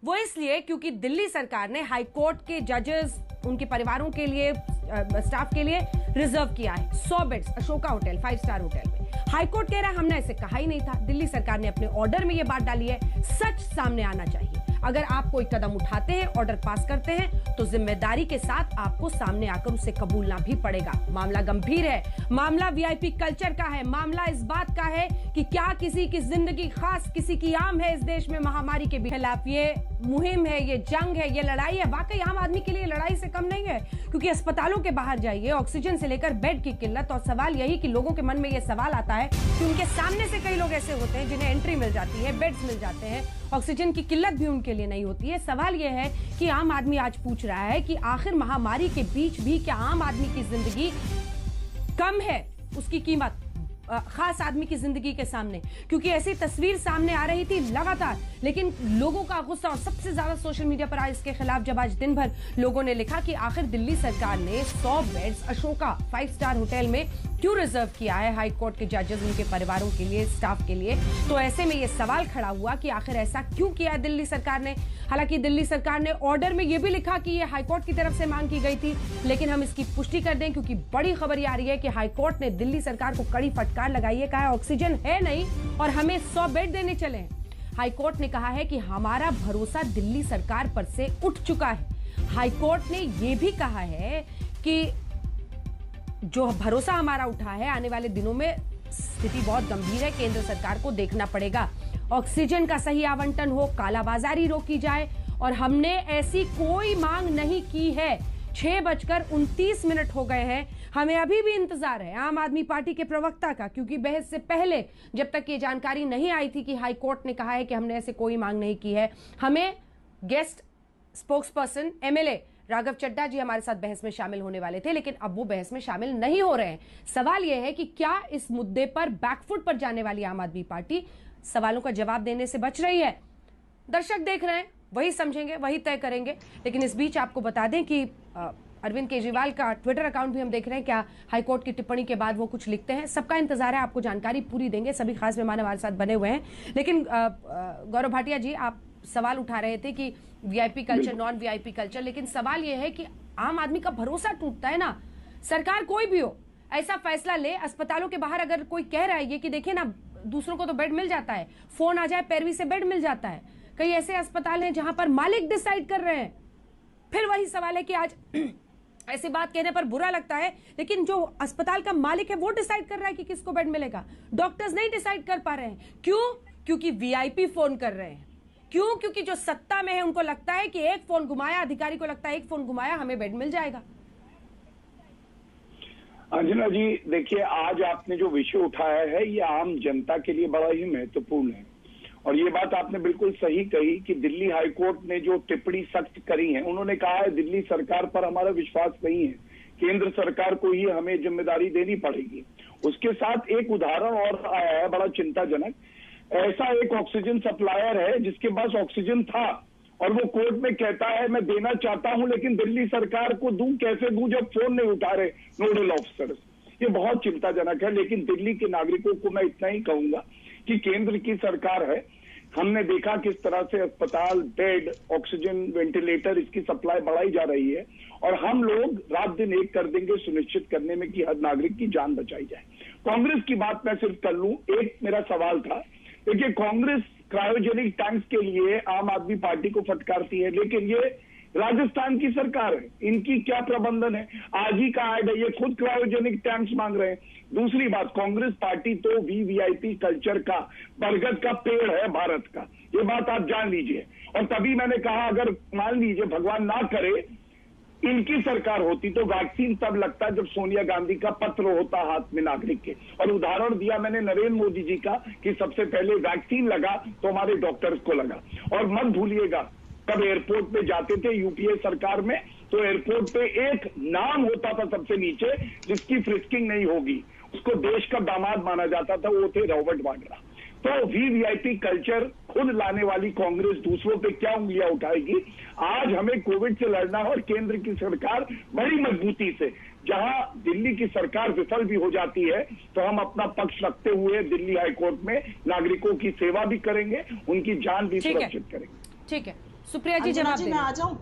वो इसलिए क्योंकि दिल्ली सरकार ने हाईकोर्ट के जजेस उनके परिवारों के लिए, स्टाफ के लिए रिजर्व किया है 100 beds Ashoka hotel 5 star hotel में। हाईकोर्ट कह रहा है हमने ऐसे कहा ही नहीं था। दिल्ली सरकार ने अपने ऑर्डर में यह बात डाली है। सच सामने आना चाहिए। अगर आप कोई कदम उठाते हैं, ऑर्डर पास करते हैं, तो जिम्मेदारी के साथ आपको सामने आकर उसे कबूलना भी पड़ेगा। मामला गंभीर है, मामला वीआईपी कल्चर का है, मामला इस बात का है कि क्या किसी की जिंदगी खास किसी की आम है इस देश में महामारी के खिलाफ। ये मुहिम है, ये जंग है, ये लड़ाई है। वाकई आम आदमी के लिए लड़ाई से कम नहीं है, क्योंकि अस्पतालों के बाहर जाइए, ऑक्सीजन से लेकर बेड की किल्लत, और सवाल यही कि लोगों के मन में ये सवाल आता है कि उनके सामने से कई लोग ऐसे होते हैं जिन्हें एंट्री मिल जाती है, बेड्स मिल जाते हैं, ऑक्सीजन की किल्लत भी उनके लिए नहीं होती है। सवाल यह है कि आम आदमी आज पूछ रहा है कि आखिर महामारी के बीच भी क्या आम आदमी की जिंदगी कम है, उसकी कीमत खास आदमी की जिंदगी के सामने? क्योंकि ऐसी तस्वीर सामने आ रही थी लगातार, लेकिन लोगों का गुस्सा, और सबसे ज्यादा सोशल मीडिया पर इसके खिलाफ जब आज दिन भर लोगों ने लिखा कि आखिर दिल्ली सरकार ने 100 बेड्स अशोका 5 स्टार होटल में क्यों रिजर्व किया है हाई कोर्ट के जजेस, उनके परिवारों के लिए, स्टाफ के लिए। तो ऐसे में यह सवाल खड़ा हुआ कि आखिर ऐसा क्यों किया है दिल्ली सरकार ने। हालांकि दिल्ली सरकार ने ऑर्डर में यह भी लिखा कि यह हाईकोर्ट की तरफ से मांग की गई थी, लेकिन हम इसकी पुष्टि कर दें क्योंकि बड़ी खबर ये आ रही है कि हाईकोर्ट ने दिल्ली सरकार को कड़ी फटकार लगाई है। कहा है ऑक्सीजन है नहीं और हमें 100 बेड देने चले हैं। हाईकोर्ट ने कहा है कि हमारा भरोसा दिल्ली सरकार पर से उठ चुका है। हाईकोर्ट ने यह भी कहा है कि जो भरोसा हमारा उठा है, आने वाले दिनों में स्थिति बहुत गंभीर है, केंद्र सरकार को देखना पड़ेगा। ऑक्सीजन का सही आवंटन हो, कालाबाजारी रोकी जाए, और हमने ऐसी कोई मांग नहीं की है। 6:29 हो गए हैं, हमें अभी भी इंतजार है आम आदमी पार्टी के प्रवक्ता का, क्योंकि बहस से पहले जब तक ये जानकारी नहीं आई थी कि हाईकोर्ट ने कहा है कि हमने ऐसे कोई मांग नहीं की है, हमें guest spokesperson MLA Raghav Chadha ji हमारे साथ बहस में शामिल होने वाले थे, लेकिन अब वो बहस में शामिल नहीं हो रहे हैं। सवाल यह है कि क्या इस मुद्दे पर बैकफुट पर जाने वाली आम आदमी पार्टी सवालों का जवाब देने से बच रही है? दर्शक देख रहे हैं, वही समझेंगे, वही तय करेंगे। लेकिन इस बीच आपको बता दें कि अरविंद केजरीवाल का ट्विटर अकाउंट भी हम देख रहे हैं, क्या हाईकोर्ट की टिप्पणी के बाद वो कुछ लिखते हैं। सबका इंतजार है, आपको जानकारी पूरी देंगे। सभी खास मेहमान हमारे साथ बने हुए हैं। लेकिन गौरव भाटिया जी, आप सवाल उठा रहे थे कि VIP culture, non VIP culture, लेकिन सवाल यह है कि आम आदमी का भरोसा टूटता है ना। सरकार कोई भी हो ऐसा फैसला ले, अस्पतालों के बाहर अगर कोई कह रहा है ये कि देखिए ना, दूसरों को तो बेड मिल जाता है, फोन आ जाए पैरवी से बेड मिल जाता है। कई ऐसे अस्पताल हैं जहां पर मालिक डिसाइड कर रहे हैं। फिर वही सवाल है कि आज ऐसी बात कहने पर बुरा लगता है, लेकिन जो अस्पताल का मालिक है वो डिसाइड कर रहा है कि किसको बेड मिलेगा। डॉक्टर्स नहीं डिसाइड कर पा रहे हैं। क्यों? क्योंकि वीआईपी फोन कर रहे हैं। क्यों? क्योंकि जो सत्ता में है उनको लगता है कि एक फोन घुमाया, अधिकारी को लगता है एक फोन घुमाया हमें बेड मिल जाएगा। अंजना जी, देखिए, आज आपने जो विषय उठाया है ये आम जनता के लिए बड़ा ही महत्वपूर्ण है, और ये बात आपने बिल्कुल सही कही कि दिल्ली हाईकोर्ट ने जो टिप्पणी सख्त करी है, उन्होंने कहा है दिल्ली सरकार पर हमारा विश्वास नहीं है, केंद्र सरकार को ही हमें जिम्मेदारी देनी पड़ेगी। उसके साथ एक उदाहरण और आया है बड़ा चिंताजनक। ऐसा एक ऑक्सीजन सप्लायर है जिसके पास ऑक्सीजन था और वो कोर्ट में कहता है मैं देना चाहता हूं, लेकिन दिल्ली सरकार को दूं, कैसे दूं जब फोन नहीं उठा रहे नोडल ऑफिसर्स। ये बहुत चिंताजनक है। लेकिन दिल्ली के नागरिकों को मैं इतना ही कहूंगा कि केंद्र की सरकार है, हमने देखा किस तरह से अस्पताल, बेड, ऑक्सीजन, वेंटिलेटर, इसकी सप्लाई बढ़ाई जा रही है, और हम लोग रात दिन एक कर देंगे सुनिश्चित करने में कि हर नागरिक की जान बचाई जाए। कांग्रेस की बात मैं सिर्फ कर लूं, एक मेरा सवाल था। देखिए, कांग्रेस क्रायोजेनिक टैंक्स के लिए आम आदमी पार्टी को फटकारती है, लेकिन ये राजस्थान की सरकार है, इनकी क्या प्रबंधन है? आज ही का ऐड है, ये खुद क्रायोजेनिक टैंक्स मांग रहे हैं। दूसरी बात, कांग्रेस पार्टी तो वीवीआईपी कल्चर का, बरगद का पेड़ है भारत का, ये बात आप जान लीजिए। और तभी मैंने कहा अगर मान लीजिए भगवान ना करे इनकी सरकार होती तो वैक्सीन तब लगता जब सोनिया गांधी का पत्र होता हाथ में नागरिक के। और उदाहरण दिया मैंने नरेंद्र मोदी जी का कि सबसे पहले वैक्सीन लगा तो हमारे डॉक्टर्स को लगा। और मत भूलिएगा, कब एयरपोर्ट पे जाते थे यूपीए सरकार में, तो एयरपोर्ट पे एक नाम होता था सबसे नीचे जिसकी फ्रिस्किंग नहीं होगी, उसको देश का दामाद माना जाता था, वो थे रॉबर्ट वाड्रा। तो वीवीआईपी कल्चर खुद लाने वाली कांग्रेस दूसरों पे क्या उंगलियां उठाएगी? आज हमें कोविड से लड़ना है और केंद्र की सरकार बड़ी मजबूती से, जहां दिल्ली की सरकार विफल भी हो जाती है तो हम अपना पक्ष रखते हुए दिल्ली हाईकोर्ट में नागरिकों की सेवा भी करेंगे, उनकी जान भी सुरक्षित करेंगे। ठीक है, सुप्रिया जी जवाब दें। मैं आ जाऊं?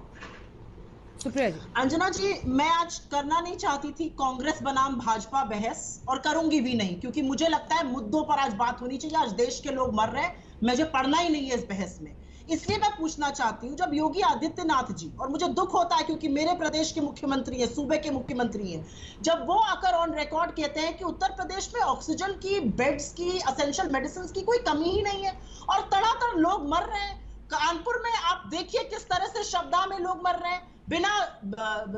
सुप्रिया जी। अंजना जी, मैं आज करना नहीं चाहती थी कांग्रेस बनाम भाजपा बहस, और करूंगी भी नहीं, क्योंकि मुझे लगता है मुद्दों पर आज बात होनी चाहिए। आज देश के लोग मर रहे हैं, मुझे पढ़ना ही नहीं है इस बहस में। इसलिए मैं पूछना चाहती हूँ, जब योगी आदित्यनाथ जी, और मुझे दुख होता है क्योंकि मेरे प्रदेश के मुख्यमंत्री है, सूबे के मुख्यमंत्री हैं, जब वो आकर ऑन रिकॉर्ड कहते हैं कि उत्तर प्रदेश में ऑक्सीजन की, बेड्स की, एसेंशियल मेडिसिन की कोई कमी ही नहीं है और तड़ातड़ लोग मर रहे हैं। कानपुर में आप देखिए किस तरह से शवदाह में लोग मर रहे हैं,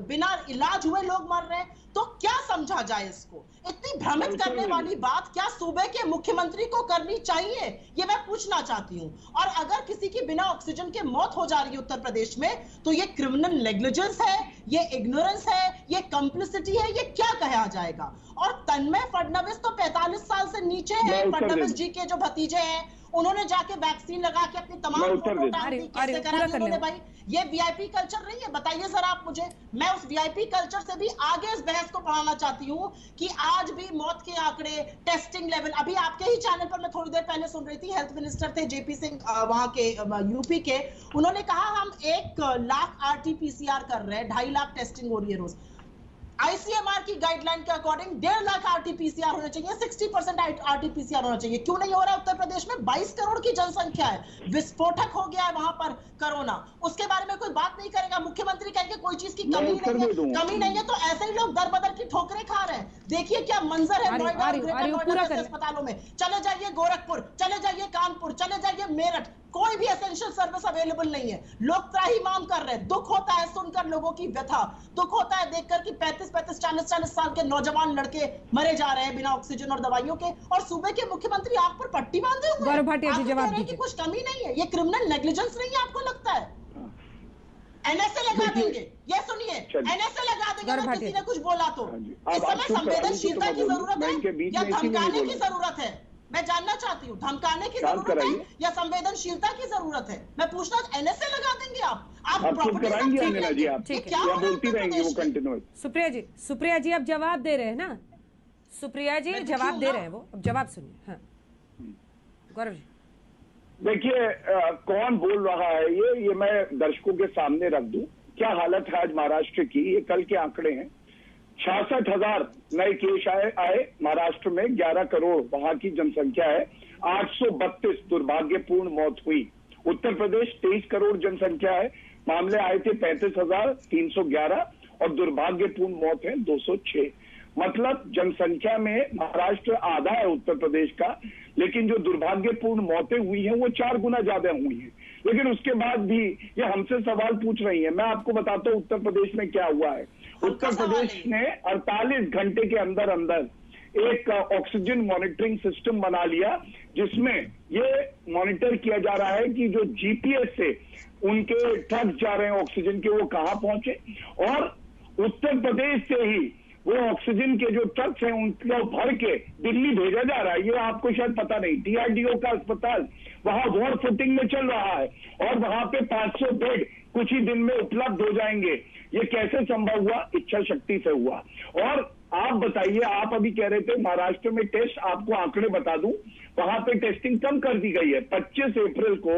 बिना इलाज हुए लोग मर रहे हैं। तो क्या समझा जाए इसको? इतनी भ्रमित करने वाली बात क्या सूबे के मुख्यमंत्री को करनी चाहिए, ये मैं पूछना चाहती हूँ। और अगर किसी की बिना ऑक्सीजन के मौत हो जा रही है उत्तर प्रदेश में, तो ये क्रिमिनल नेग्लिजेंस है, ये इग्नोरेंस है, ये कंप्लिसिटी है, ये क्या कहा जाएगा? और तन्मय फडणवीस तो 45 साल से नीचे है। फडणवीस जी के जो भतीजे हैं, उन्होंने जाके वैक्सीन लगा के अपनी तमाम कैसे करा उन्होंने? भाई ये वीआईपी कल्चर नहीं है, बताइए जरा आप मुझे। मैं उस वीआईपी कल्चर से भी आगे इस बहस को बढ़ाना चाहती हूँ कि आज भी मौत के आंकड़े, टेस्टिंग लेवल, अभी आपके ही चैनल पर मैं थोड़ी देर पहले सुन रही थी, हेल्थ मिनिस्टर थे जेपी सिंह वहां के यूपी के, उन्होंने कहा हम 1 लाख RT-PCR कर रहे हैं, 2.5 लाख टेस्टिंग हो रही है रोज। ICMR की गाइडलाइन के अकॉर्डिंग 1.5 लाख RT-PCR होना चाहिए, 60% RT-PCR होना चाहिए। क्यों नहीं हो रहा? उत्तर प्रदेश में 22 करोड़ की जनसंख्या है, विस्फोटक हो गया है वहां पर कोरोना, उसके बारे में कोई बात नहीं करेगा। मुख्यमंत्री कहेंगे कोई चीज की कमी नहीं है, तो ऐसे ही लोग दर बदर की ठोकरें खा रहे हैं। देखिए क्या मंजर है नोएडा, ग्रेटर नोएडा के अस्पतालों में। चले जाइए गोरखपुर, चले जाइए कानपुर, चले जाइए मेरठ, कोई भी एसेंशियल सर्विस अवेलेबल नहीं है। लोग त्राहिमाम कर रहे हैं। दुख होता है सुनकर लोगों की व्यथा, दुख होता है देखकर कि 35-35, 40-40 साल के नौजवान लड़के मरे जा रहे हैं बिना ऑक्सीजन और दवाइयों के, और सूबे के मुख्यमंत्री आंख पर पट्टी बांधे हुए गौरव भाटिया जी जवाब दीजिए। कुछ कमी नहीं है, ये क्रिमिनल नेग्लिजेंस नहीं है आपको लगता है? NSA लगा देंगे, ये सुनिए, NSA लगा देंगे अगर किसी ने कुछ बोला तो। इस समय संवेदनशीलता की जरूरत है या धमकाने की जरूरत है? मैं जानना चाहती हूँ, धमकाने की जरूरत है या संवेदनशीलता की जरूरत है? मैं पूछना, NSA लगा देंगे आप सुप्रिया जी अब जवाब दे रहे हैं ना? सुप्रिया जी जवाब दे रहे हैं, वो अब जवाब सुनिए। हाँ गौरव जी। देखिए कौन बोल रहा है ये मैं दर्शकों के सामने रख दूं। क्या हालत है आज महाराष्ट्र की, ये कल के आंकड़े हैं। 66,000 नए केस आए महाराष्ट्र में, 11 करोड़ वहां की जनसंख्या है, 832 दुर्भाग्यपूर्ण मौत हुई। उत्तर प्रदेश 23 करोड़ जनसंख्या है, मामले आए थे 35,311 और दुर्भाग्यपूर्ण मौत है 206। मतलब जनसंख्या में महाराष्ट्र आधा है उत्तर प्रदेश का, लेकिन जो दुर्भाग्यपूर्ण मौतें हुई हैं वो 4 गुना ज्यादा हुई हैं। लेकिन उसके बाद भी ये हमसे सवाल पूछ रही है। मैं आपको बताता हूँ उत्तर प्रदेश में क्या हुआ है। उत्तर प्रदेश ने 48 घंटे के अंदर अंदर एक ऑक्सीजन मॉनिटरिंग सिस्टम बना लिया, जिसमें ये मॉनिटर किया जा रहा है कि जो GPS से उनके ट्रक जा रहे हैं ऑक्सीजन के, वो कहाँ पहुंचे, और उत्तर प्रदेश से ही वो ऑक्सीजन के जो ट्रक्स हैं उनको भर के दिल्ली भेजा जा रहा है। ये आपको शायद पता नहीं। DRDO का अस्पताल वहां वॉर फुटिंग में चल रहा है और वहां पे 500 बेड कुछ ही दिन में उपलब्ध हो जाएंगे। ये कैसे संभव हुआ? इच्छा शक्ति से हुआ। और आप बताइए, आप अभी कह रहे थे महाराष्ट्र में टेस्ट, आपको आंकड़े बता दूं, वहां पे टेस्टिंग कम कर दी गई है। 25 अप्रैल को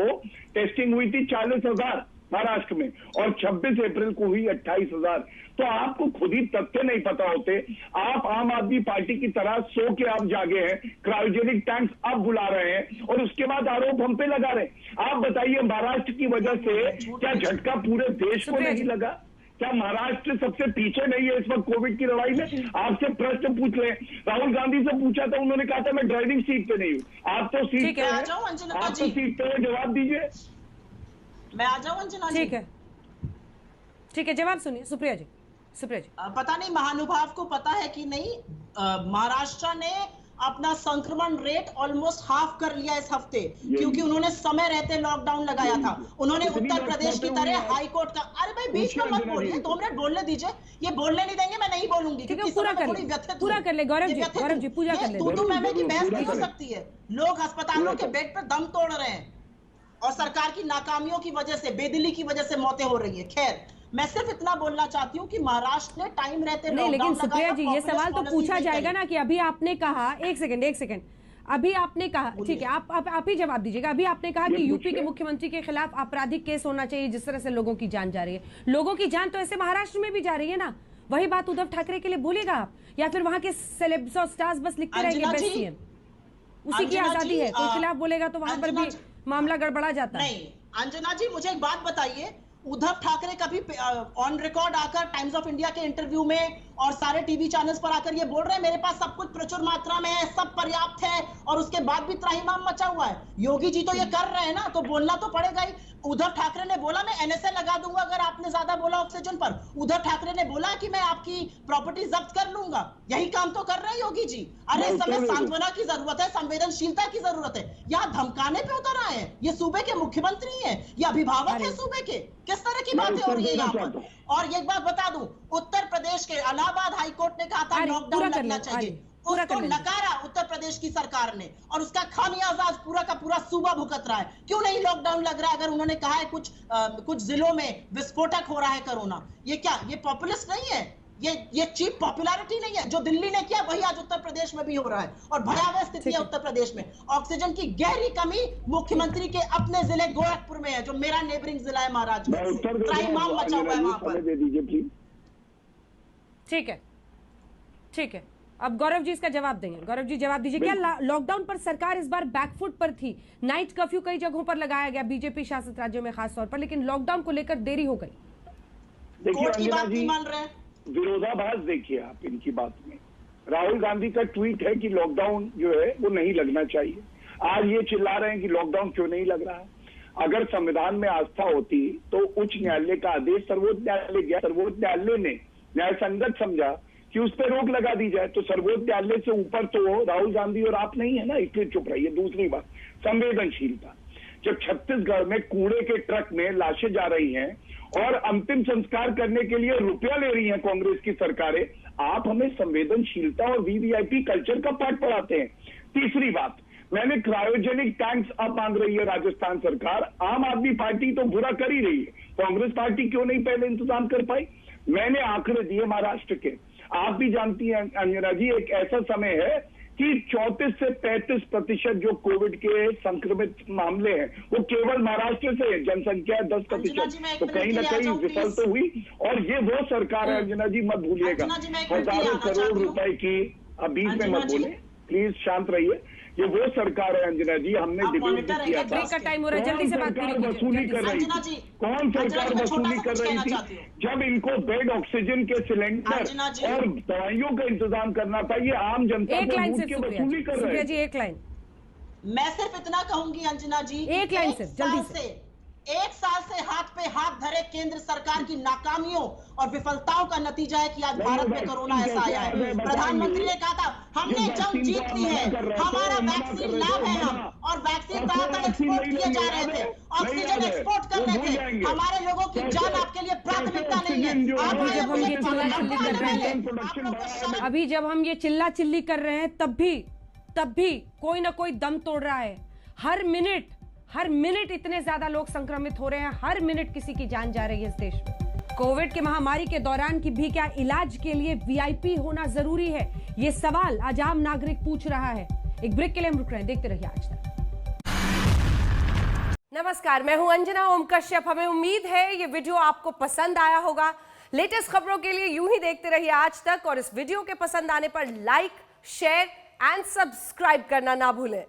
टेस्टिंग हुई थी 40,000 महाराष्ट्र में, और 26 अप्रैल को हुई 28,000। तो आपको खुद ही तथ्य नहीं पता होते। आप आम आदमी पार्टी की तरह सो के आप जागे हैं, क्रायोजेनिक टैंक्स अब बुला रहे हैं और उसके बाद आरोप हम पे लगा रहे हैं। आप बताइए, महाराष्ट्र की वजह से क्या झटका पूरे देश को नहीं लगा? क्या महाराष्ट्र सबसे पीछे नहीं है इस वक्त कोविड की लड़ाई में? आपसे प्रश्न पूछ रहे हैं। राहुल गांधी से पूछा था, उन्होंने कहा था मैं ड्राइविंग सीट पे नहीं हूँ। आप तो सीट पे हैं, आप तो सीट पे, जवाब दीजिए। मैं आ जाऊं अंजना जी? ठीक है, जवाब सुनिए सुप्रिया जी। पता नहीं महानुभाव को पता है कि नहीं, महाराष्ट्र ने अपना संक्रमण रेट ऑलमोस्ट हाफ कर लिया इस हफ्ते, क्योंकि उन्होंने समय रहते लॉकडाउन लगाया था। उन्होंने उत्तर प्रदेश की तरह हाई कोर्ट का, अरे भाई बीच में मत बोलिए, 2 मिनट बोलने दीजिए। ये बोलने नहीं देंगे, मैं नहीं बोलूंगी क्योंकि पूरा कर ले गौरव जी पूजा कर ले। तू मैं की बहस नहीं हो सकती है। लोग अस्पतालों के बेड पर दम तोड़ रहे हैं और सरकार की नाकामियों की वजह से, बेदिली की वजह से मौतें हो रही है। खैर, मैं सिर्फ इतना बोलना चाहती हूँ कि महाराष्ट्र ने टाइम रहते नहीं, लेकिन सुप्रिया जी ये सवाल तो पूछा जाएगा ना कि अभी आपने कहा, एक सेकंड, अभी आपने कहा, ठीक है, आप ही जवाब दीजिएगा। अभी आपने कहा कि यूपी के मुख्यमंत्री के खिलाफ आपराधिक केस होना चाहिए, जिस तरह से लोगों की जान जा रही है। लोगों की जान तो ऐसे महाराष्ट्र में भी जा रही है ना। वही बात उद्धव ठाकरे के लिए बोलेगा आप, या फिर वहां के सेलेब्स और स्टार्स बस लिखते रहेंगे बेस्ट सीएम? उसी की आजादी है, कोई खिलाफ बोलेगा तो वहां पर भी मामला गड़बड़ा जाता है। नहीं अंजना जी, मुझे एक बात बताइए, उद्धव ठाकरे कभी ऑन रिकॉर्ड आकर टाइम्स ऑफ इंडिया के इंटरव्यू में और सारे टीवी चैनल्स पर आकर ये बोल रहे हैं मेरे पास सब कुछ प्रचुर मात्रा में है, सब पर्याप्त है, और उसके बाद भी त्राहिमाम मचा हुआ है? योगी जी तो ये कर रहे हैं ना, तो बोलना तो पड़ेगा ही। उद्धव ठाकरे ने बोला मैं एनएसए लगा दूंगा अगर आपने ज्यादा बोला ऑक्सीजन पर। उद्धव ठाकरे ने बोला कि मैं आपकी प्रॉपर्टी जब्त कर लूंगा। यही काम तो कर रहे हैं योगी जी। अरे इस समय सांत्वना की जरूरत है, संवेदनशीलता की जरूरत है। यहाँ धमकाने पे उतर आए हैं। ये सूबे के मुख्यमंत्री हैं, ये अभिभावक है सूबे के। किस तरह की बातें हो रही है यहाँ पर? और एक बात बता दूं, उत्तर प्रदेश के इलाहाबाद हाईकोर्ट ने कहा था लॉकडाउन लगना चाहिए, उसको नकारा उत्तर प्रदेश की सरकार ने, और उसका खामियाजा आज पूरा का पूरा सूबा भुगत रहा है। क्यों नहीं लॉकडाउन लग रहा है? अगर उन्होंने कहा है कुछ जिलों में विस्फोटक हो रहा है कोरोना, ये क्या, ये पॉपुलिस्ट नहीं है, ये चीप पॉपुलैरिटी नहीं है। जो दिल्ली ने किया वही आज उत्तर प्रदेश में भी हो रहा है, और भयावह स्थिति है उत्तर प्रदेश में। ऑक्सीजन की गहरी कमी मुख्यमंत्री के अपने जिले गोरखपुर में है, जो मेरा नेबरिंग जिला है महाराजगंज। त्राहिमाम मचा हुआ है वहां पर। दे दीजिए प्लीज। ठीक है, ठीक है, अब गौरव जी इसका जवाब देंगे। गौरव जी जवाब दीजिए, क्या लॉकडाउन पर सरकार इस बार बैकफुट पर थी? नाइट कर्फ्यू कई जगहों पर लगाया गया बीजेपी शासित राज्यों में खास तौर पर, लेकिन लॉकडाउन को लेकर देरी हो गई। देखिए अंजना जी, विरोधाभास देखिए आप इनकी बात में। राहुल गांधी का ट्वीट है कि लॉकडाउन जो है वो नहीं लगना चाहिए। आज ये चिल्ला रहे हैं कि लॉकडाउन क्यों नहीं लग रहा है। अगर संविधान में आस्था होती तो उच्च न्यायालय का आदेश सर्वोच्च न्यायालय गया, सर्वोच्च न्यायालय ने न्याय संगत समझा कि उस पर रोक लगा दी जाए, तो सर्वोच्च न्यायालय से ऊपर तो राहुल गांधी और आप नहीं है ना, इसलिए चुप रहिए। दूसरी बात, संवेदनशीलता। जब छत्तीसगढ़ में कूड़े के ट्रक में लाशें जा रही हैं और अंतिम संस्कार करने के लिए रुपया ले रही हैं कांग्रेस की सरकारें, आप हमें संवेदनशीलता और वीवीआईपी कल्चर का पाठ पढ़ाते हैं। तीसरी बात, मैंने क्रायोजेनिक टैंक्स अब मांग रही है राजस्थान सरकार। आम आदमी पार्टी तो बुरा कर ही रही है, कांग्रेस पार्टी क्यों नहीं पहले इंतजाम कर पाई? मैंने आंकड़े दिए महाराष्ट्र के, आप भी जानती हैं अंजना जी, एक ऐसा समय है कि 34 से 35% जो कोविड के संक्रमित मामले हैं वो केवल महाराष्ट्र से है। जनसंख्या 10%, तो कहीं ना कहीं विफल तो हुई। और ये वो सरकार है अंजना जी, मत भूलिएगा, हजारों करोड़ रुपए की, अब बीच में मत बोले प्लीज, शांत रहिए। ये वो सरकार है अंजना जी, हमने डिबेट भी किया था। का टाइम हो रहा है, जल्दी से बात सरकार वसूली कर रही थी, कौन सरकार वसूली कर रही थी? जब इनको बेड, ऑक्सीजन के सिलेंडर और दवाइयों का इंतजाम करना था, ये आम जनता को लूट के वसूली कर रहे हैं। जी एक लाइन, मैं सिर्फ इतना कहूंगी अंजना जी, एक लाइन से जल्दी से। एक साल से हाथ पे हाथ धरे केंद्र सरकार की नाकामियों और विफलताओं का नतीजा है कि आज भारत में कोरोना ऐसा आया है। प्रधानमंत्री ने कहा था हमने जंग जीत ली है, हमारा वैक्सीन लैब है हम, और वैक्सीन कहां तक एक्सपोर्ट किए जा रहे थे? ऑक्सीजन एक्सपोर्ट कर रहे थे। हमारे लोगों की जान आपके लिए प्राथमिकता नहीं है। अभी जब हम ये चिल्ला चिल्ली कर रहे हैं तब भी कोई ना कोई दम तोड़ रहा है। हर मिनट इतने ज्यादा लोग संक्रमित हो रहे हैं, हर मिनट किसी की जान जा रही है इस देश में। कोविड की महामारी के दौरान की भी क्या इलाज के लिए वीआईपी होना जरूरी है? ये सवाल आज आम नागरिक पूछ रहा है। एक ब्रेक के लिए हम रुक रहे हैं, देखते रहिए आज तक। नमस्कार, मैं हूं अंजना ओम कश्यप। हमें उम्मीद है ये वीडियो आपको पसंद आया होगा। लेटेस्ट खबरों के लिए यूं ही देखते रहिए आज तक, और इस वीडियो के पसंद आने पर लाइक, शेयर एंड सब्सक्राइब करना ना भूलें।